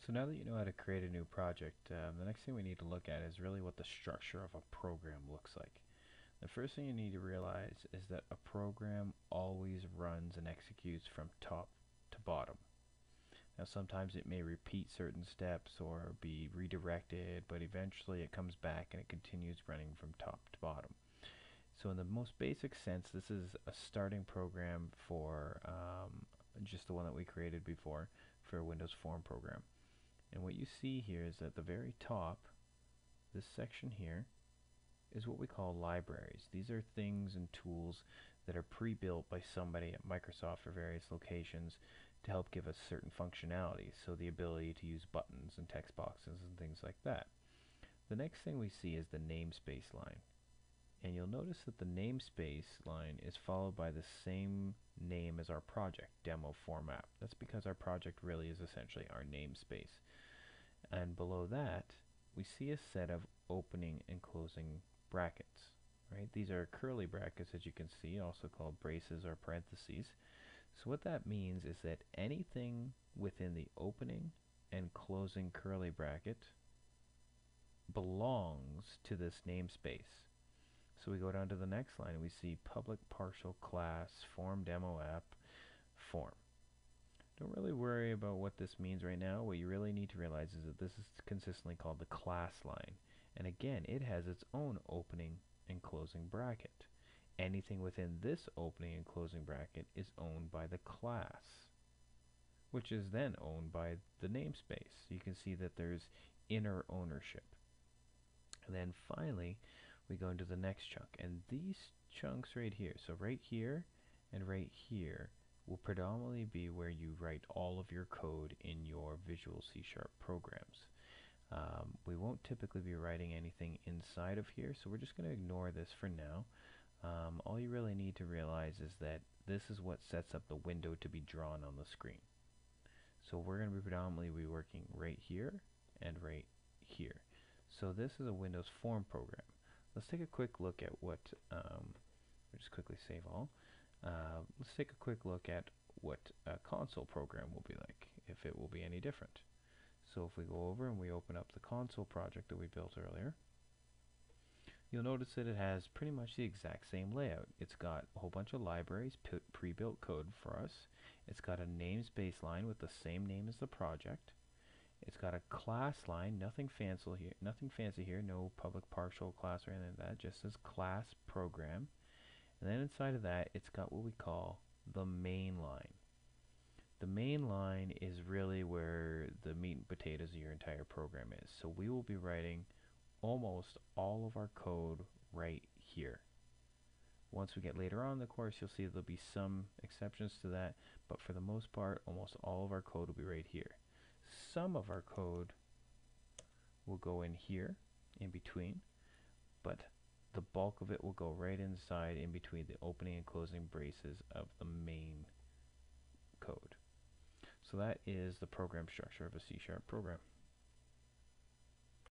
So now that you know how to create a new project, the next thing we need to look at is really what the structure of a program looks like. The first thing you need to realize is that a program always runs and executes from top to bottom. Now sometimes it may repeat certain steps or be redirected, but eventually it comes back and it continues running from top to bottom. So in the most basic sense, this is a starting program for just the one that we created before for a Windows Form program. And what you see here is at the very top, this section here is what we call libraries. These are things and tools that are pre-built by somebody at Microsoft or various locations to help give us certain functionality. So the ability to use buttons and text boxes and things like that. The next thing we see is the namespace line. And you'll notice that the namespace line is followed by the same name as our project, demo format. That's because our project really is essentially our namespace. And below that, we see a set of opening and closing brackets. Right? These are curly brackets, as you can see, also called braces or parentheses. So what that means is that anything within the opening and closing curly bracket belongs to this namespace. So we go down to the next line and we see public partial class form demo app form. Don't really worry about what this means right now. What you really need to realize is that this is consistently called the class line. And again, it has its own opening and closing bracket. Anything within this opening and closing bracket is owned by the class, which is then owned by the namespace. You can see that there's inner ownership. And then finally, we go into the next chunk. And these chunks right here, so right here and right here, will predominantly be where you write all of your code in your Visual C# programs. We won't typically be writing anything inside of here, so we're just going to ignore this for now. All you really need to realize is that this is what sets up the window to be drawn on the screen. So we're going to be predominantly working right here and right here. So this is a Windows Form program. Let's take a quick look at what, we'll just quickly save all. Let's take a quick look at what a console program will be like, if it will be any different. So if we go over and we open up the console project that we built earlier, you'll notice that it has pretty much the exact same layout. It's got a whole bunch of libraries, pre-built code for us. It's got a namespace line with the same name as the project. It's got a class line, nothing fancy here, no public partial class or anything like that, just says class program. And then inside of that, it's got what we call the main line. The main line is really where the meat and potatoes of your entire program is. So we will be writing almost all of our code right here. Once we get later on in the course, you'll see there'll be some exceptions to that, but for the most part, almost all of our code will be right here. Some of our code will go in here, in between, but the bulk of it will go right inside in between the opening and closing braces of the main code. So that is the program structure of a C# program.